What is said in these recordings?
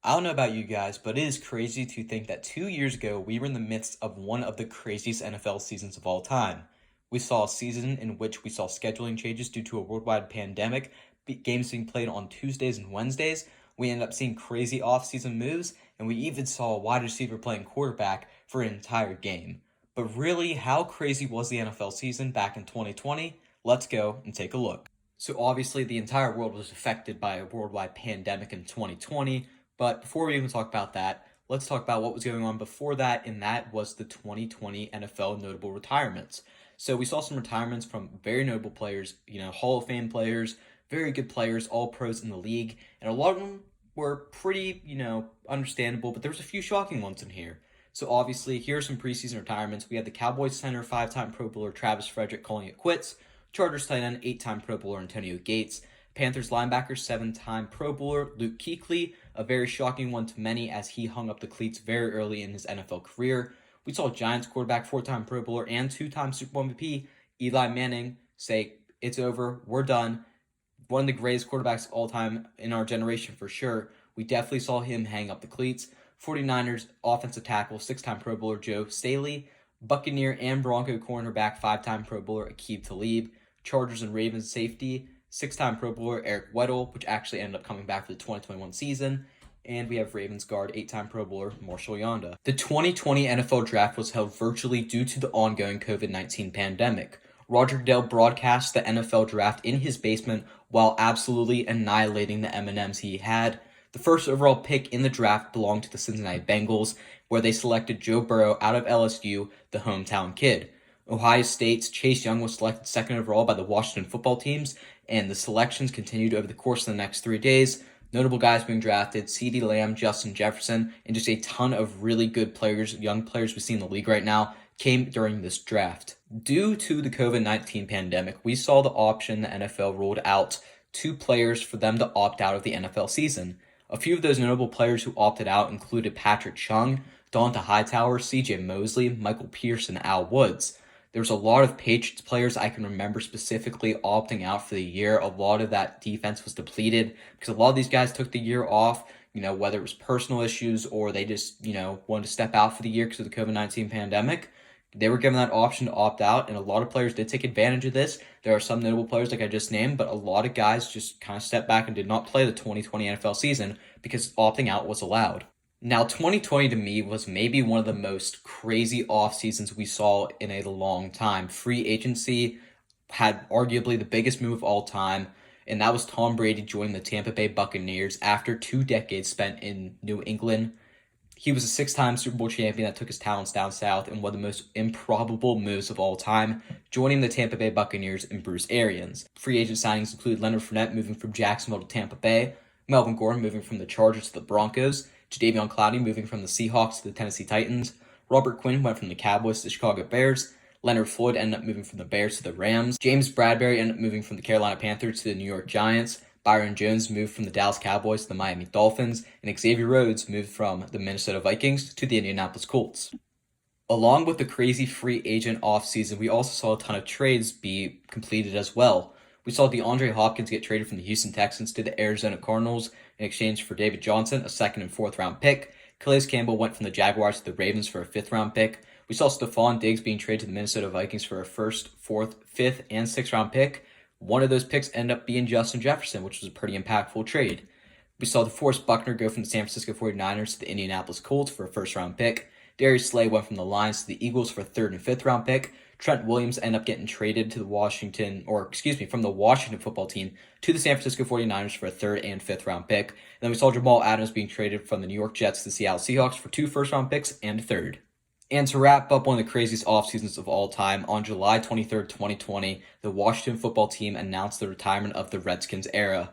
I don't know about you guys, but it is crazy to think that 2 years ago we were in the midst of one of the craziest NFL seasons of all time. We saw a season in which we saw scheduling changes due to a worldwide pandemic, games being played on Tuesdays and Wednesdays. We ended up seeing crazy offseason moves, and we even saw a wide receiver playing quarterback for an entire game. But really, how crazy was the NFL season back in 2020? Let's go and take a look. So obviously, the entire world was affected by a worldwide pandemic in 2020. But before we even talk about that, let's talk about what was going on before that, and that was the 2020 NFL notable retirements. So we saw some retirements from very notable players, Hall of Fame players, very good players, all pros in the league, and a lot of them were pretty, understandable, but there was a few shocking ones in here. So obviously, here are some preseason retirements. We had the Cowboys center, five-time Pro Bowler Travis Frederick calling it quits, Chargers tight end, eight-time Pro Bowler Antonio Gates, Panthers linebacker, seven-time Pro Bowler Luke Kuechly, a very shocking one to many as he hung up the cleats very early in his NFL career. We saw Giants quarterback, four-time Pro Bowler, and two-time Super Bowl MVP Eli Manning say, "It's over, we're done." One of the greatest quarterbacks of all time in our generation for sure. We definitely saw him hang up the cleats. 49ers offensive tackle, six-time Pro Bowler Joe Staley, Buccaneer and Bronco cornerback, five-time Pro Bowler Aqib Talib, Chargers and Ravens safety, six-time Pro Bowler Eric Weddle, which actually ended up coming back for the 2021 season. And we have Ravens guard, eight-time Pro Bowler Marshall Yanda. The 2020 NFL Draft was held virtually due to the ongoing COVID-19 pandemic. Roger Goodell broadcast the NFL Draft in his basement while absolutely annihilating the M&Ms he had. The first overall pick in the draft belonged to the Cincinnati Bengals, where they selected Joe Burrow out of LSU, the hometown kid. Ohio State's Chase Young was selected second overall by the Washington football teams, and the selections continued over the course of the next 3 days. Notable guys being drafted, CeeDee Lamb, Justin Jefferson, and just a ton of really good players, young players we see in the league right now, came during this draft. Due to the COVID-19 pandemic, we saw the option the NFL ruled out two players for them to opt out of the NFL season. A few of those notable players who opted out included Patrick Chung, Donta Hightower, CJ Mosley, Michael Pierce, and Al Woods. There was a lot of Patriots players I can remember specifically opting out for the year. A lot of that defense was depleted because a lot of these guys took the year off, whether it was personal issues or they just, wanted to step out for the year because of the COVID-19 pandemic. They were given that option to opt out, and a lot of players did take advantage of this. There are some notable players like I just named, but a lot of guys just kind of stepped back and did not play the 2020 NFL season because opting out was allowed. Now, 2020 to me was maybe one of the most crazy off seasons we saw in a long time. Free agency had arguably the biggest move of all time, and that was Tom Brady joining the Tampa Bay Buccaneers after 2 decades spent in New England. He was a six-time Super Bowl champion that took his talents down south and one of the most improbable moves of all time, joining the Tampa Bay Buccaneers and Bruce Arians. Free agent signings include Leonard Fournette moving from Jacksonville to Tampa Bay, Melvin Gordon moving from the Chargers to the Broncos, Jadeveon Clowney moving from the Seahawks to the Tennessee Titans, Robert Quinn went from the Cowboys to the Chicago Bears, Leonard Floyd ended up moving from the Bears to the Rams, James Bradbury ended up moving from the Carolina Panthers to the New York Giants, Byron Jones moved from the Dallas Cowboys to the Miami Dolphins, and Xavier Rhodes moved from the Minnesota Vikings to the Indianapolis Colts. Along with the crazy free agent offseason, we also saw a ton of trades be completed as well. We saw DeAndre Hopkins get traded from the Houston Texans to the Arizona Cardinals in exchange for David Johnson, a second and fourth round pick. Calais Campbell went from the Jaguars to the Ravens for a fifth round pick. We saw Stephon Diggs being traded to the Minnesota Vikings for a first, fourth, fifth, and sixth round pick. One of those picks ended up being Justin Jefferson, which was a pretty impactful trade. We saw DeForest Buckner go from the San Francisco 49ers to the Indianapolis Colts for a first round pick. Darius Slay went from the Lions to the Eagles for a third and fifth round pick. Trent Williams ended up getting traded to the from the Washington football team to the San Francisco 49ers for a third and fifth round pick. And then we saw Jamal Adams being traded from the New York Jets to the Seattle Seahawks for 2 first round picks and a third. And to wrap up one of the craziest off seasons of all time, on July 23rd, 2020, the Washington football team announced the retirement of the Redskins era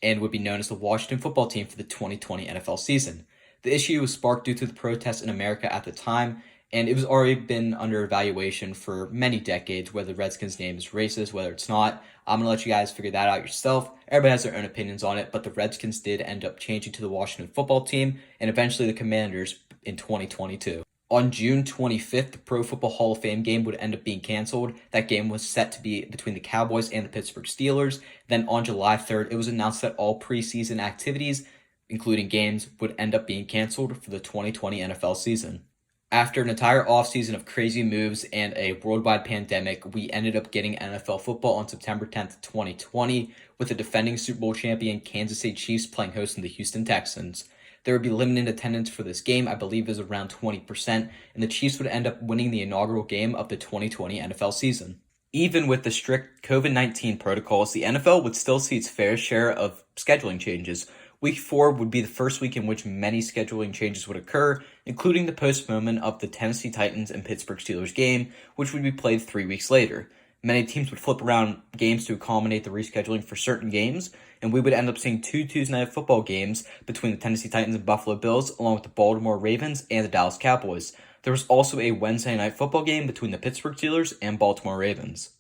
and would be known as the Washington football team for the 2020 NFL season. The issue was sparked due to the protests in America at the time, and it was already been under evaluation for many decades whether the Redskins name is racist, whether it's not. I'm going to let you guys figure that out yourself. Everybody has their own opinions on it, but the Redskins did end up changing to the Washington football team and eventually the Commanders in 2022. On June 25th, the Pro Football Hall of Fame game would end up being canceled. That game was set to be between the Cowboys and the Pittsburgh Steelers. Then on July 3rd, it was announced that all preseason activities including games, would end up being canceled for the 2020 NFL season. After an entire offseason of crazy moves and a worldwide pandemic, we ended up getting NFL football on September 10th, 2020, with the defending Super Bowl champion Kansas City Chiefs playing host to the Houston Texans. There would be limited attendance for this game, I believe it was around 20%, and the Chiefs would end up winning the inaugural game of the 2020 NFL season. Even with the strict COVID-19 protocols, the NFL would still see its fair share of scheduling changes. Week 4 would be the first week in which many scheduling changes would occur, including the postponement of the Tennessee Titans and Pittsburgh Steelers game, which would be played 3 weeks later. Many teams would flip around games to accommodate the rescheduling for certain games, and we would end up seeing 2 Tuesday Night Football games between the Tennessee Titans and Buffalo Bills, along with the Baltimore Ravens and the Dallas Cowboys. There was also a Wednesday Night Football game between the Pittsburgh Steelers and Baltimore Ravens.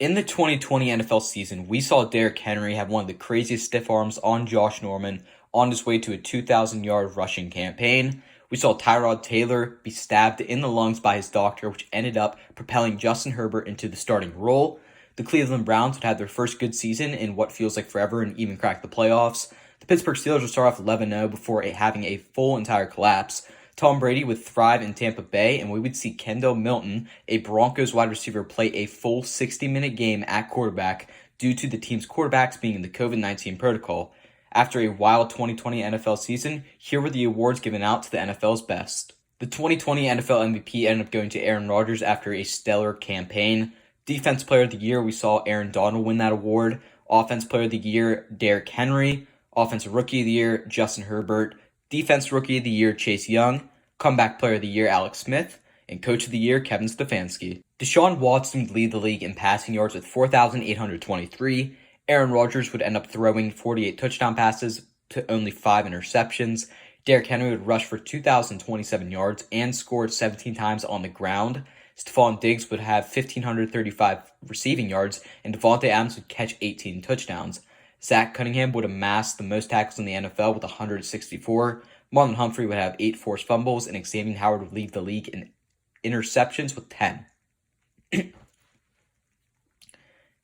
In the 2020 NFL season, we saw Derrick Henry have one of the craziest stiff arms on Josh Norman on his way to a 2,000-yard rushing campaign. We saw Tyrod Taylor be stabbed in the lungs by his doctor, which ended up propelling Justin Herbert into the starting role. The Cleveland Browns would have their first good season in what feels like forever and even crack the playoffs. The Pittsburgh Steelers would start off 11-0 before having a full entire collapse. Tom Brady would thrive in Tampa Bay, and we would see Kendall Milton, a Broncos wide receiver, play a full 60-minute game at quarterback due to the team's quarterbacks being in the COVID-19 protocol. After a wild 2020 NFL season, here were the awards given out to the NFL's best. The 2020 NFL MVP ended up going to Aaron Rodgers after a stellar campaign. Defense Player of the Year, we saw Aaron Donald win that award. Offense Player of the Year, Derrick Henry. Offensive Rookie of the Year, Justin Herbert. Defense Rookie of the Year, Chase Young. Comeback Player of the Year, Alex Smith. And Coach of the Year, Kevin Stefanski. Deshaun Watson would lead the league in passing yards with 4,823. Aaron Rodgers would end up throwing 48 touchdown passes to only 5 interceptions. Derrick Henry would rush for 2,027 yards and scored 17 times on the ground. Stephon Diggs would have 1,535 receiving yards, and Devontae Adams would catch 18 touchdowns. Zach Cunningham would amass the most tackles in the NFL with 164. Marlon Humphrey would have 8 forced fumbles, and Xavier Howard would lead the league in interceptions with 10.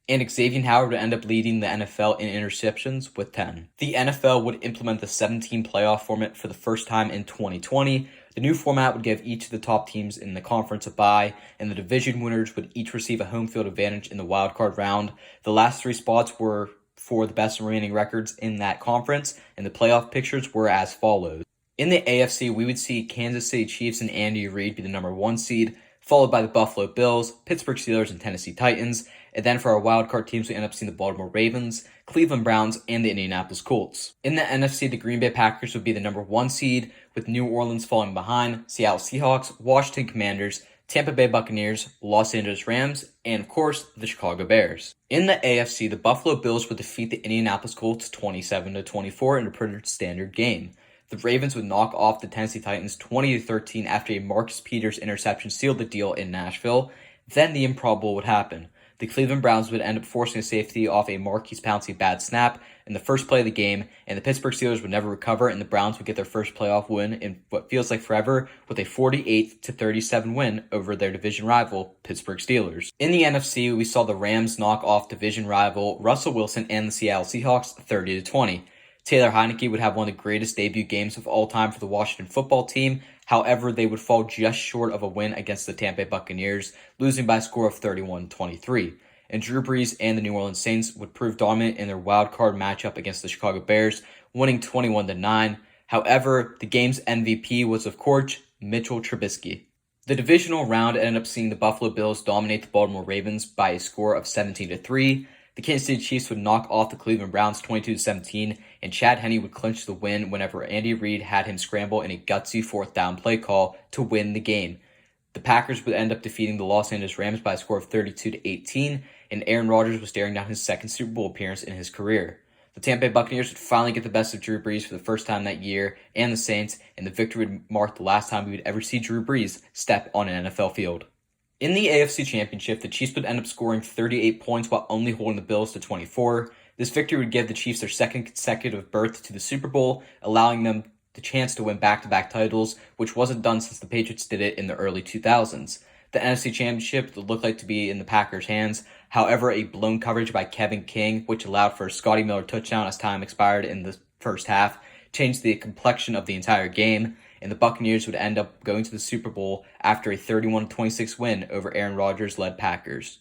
And Xavier Howard would end up leading the NFL in interceptions with 10. The NFL would implement the 17 playoff format for the first time in 2020. The new format would give each of the top teams in the conference a bye, and the division winners would each receive a home field advantage in the wildcard round. The last 3 spots were for the best remaining records in that conference, and the playoff pictures were as follows. In the AFC, we would see Kansas City Chiefs and Andy Reid be the number 1 seed, followed by the Buffalo Bills, Pittsburgh Steelers, and Tennessee Titans. And then for our wildcard teams, we end up seeing the Baltimore Ravens, Cleveland Browns, and the Indianapolis Colts. In the NFC, the Green Bay Packers would be the number 1 seed, with New Orleans falling behind, Seattle Seahawks, Washington Commanders, Tampa Bay Buccaneers, Los Angeles Rams, and of course, the Chicago Bears. In the AFC, the Buffalo Bills would defeat the Indianapolis Colts 27-24 in a pretty standard game. The Ravens would knock off the Tennessee Titans 20-13 after a Marcus Peters interception sealed the deal in Nashville. Then the improbable would happen. The Cleveland Browns would end up forcing a safety off a Marquise Pouncey bad snap in the first play of the game, and the Pittsburgh Steelers would never recover, and the Browns would get their first playoff win in what feels like forever with a 48-37 win over their division rival, Pittsburgh Steelers. In the NFC, we saw the Rams knock off division rival Russell Wilson and the Seattle Seahawks 30-20. Taylor Heinicke would have one of the greatest debut games of all time for the Washington football team. However, they would fall just short of a win against the Tampa Bay Buccaneers, losing by a score of 31-23. And Drew Brees and the New Orleans Saints would prove dominant in their wild card matchup against the Chicago Bears, winning 21-9. However, the game's MVP was, of course, Mitchell Trubisky. The divisional round ended up seeing the Buffalo Bills dominate the Baltimore Ravens by a score of 17-3. The Kansas City Chiefs would knock off the Cleveland Browns 22-17, and Chad Henne would clinch the win whenever Andy Reid had him scramble in a gutsy 4th down play call to win the game. The Packers would end up defeating the Los Angeles Rams by a score of 32-18, and Aaron Rodgers was staring down his second Super Bowl appearance in his career. The Tampa Bay Buccaneers would finally get the best of Drew Brees for the first time that year, and the Saints, and the victory would mark the last time we would ever see Drew Brees step on an NFL field. In the AFC Championship, the Chiefs would end up scoring 38 points while only holding the Bills to 24. This victory would give the Chiefs their second consecutive berth to the Super Bowl, allowing them the chance to win back-to-back titles, which wasn't done since the Patriots did it in the early 2000s. The NFC Championship looked like to be in the Packers' hands. However, a blown coverage by Kevin King, which allowed for a Scotty Miller touchdown as time expired in the first half, changed the complexion of the entire game, and the Buccaneers would end up going to the Super Bowl after a 31-26 win over Aaron Rodgers-led Packers.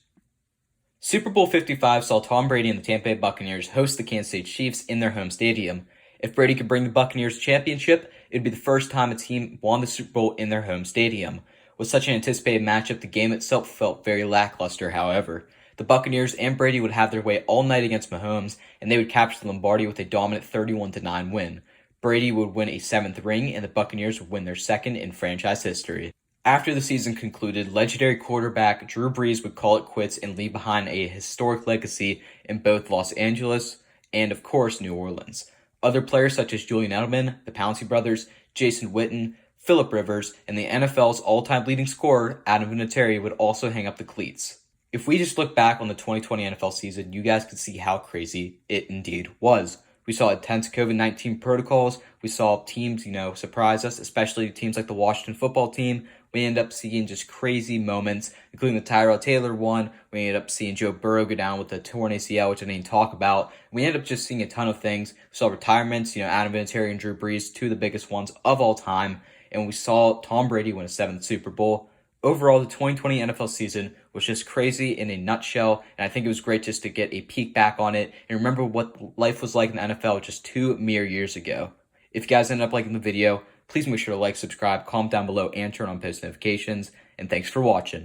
Super Bowl 55 saw Tom Brady and the Tampa Bay Buccaneers host the Kansas City Chiefs in their home stadium. If Brady could bring the Buccaneers a championship, it would be the first time a team won the Super Bowl in their home stadium. With such an anticipated matchup, the game itself felt very lackluster, however. The Buccaneers and Brady would have their way all night against Mahomes, and they would capture the Lombardi with a dominant 31-9 win. Brady would win a 7th ring, and the Buccaneers would win their 2nd in franchise history. After the season concluded, legendary quarterback Drew Brees would call it quits and leave behind a historic legacy in both Los Angeles and, of course, New Orleans. Other players such as Julian Edelman, the Pouncey brothers, Jason Witten, Phillip Rivers, and the NFL's all-time leading scorer, Adam Vinatieri, would also hang up the cleats. If we just look back on the 2020 NFL season, you guys could see how crazy it indeed was. We saw intense COVID-19 protocols. We saw teams, surprise us, especially teams like the Washington football team. We ended up seeing just crazy moments, including the Tyrod Taylor one. We ended up seeing Joe Burrow go down with the torn ACL, which I didn't talk about. We ended up just seeing a ton of things. We saw retirements, Adam Vinatieri and Drew Brees, two of the biggest ones of all time. And we saw Tom Brady win a 7th Super Bowl. Overall, the 2020 NFL season was just crazy in a nutshell, and I think it was great just to get a peek back on it and remember what life was like in the NFL just 2 mere years ago. If you guys ended up liking the video, please make sure to like, subscribe, comment down below, and turn on post notifications, and thanks for watching.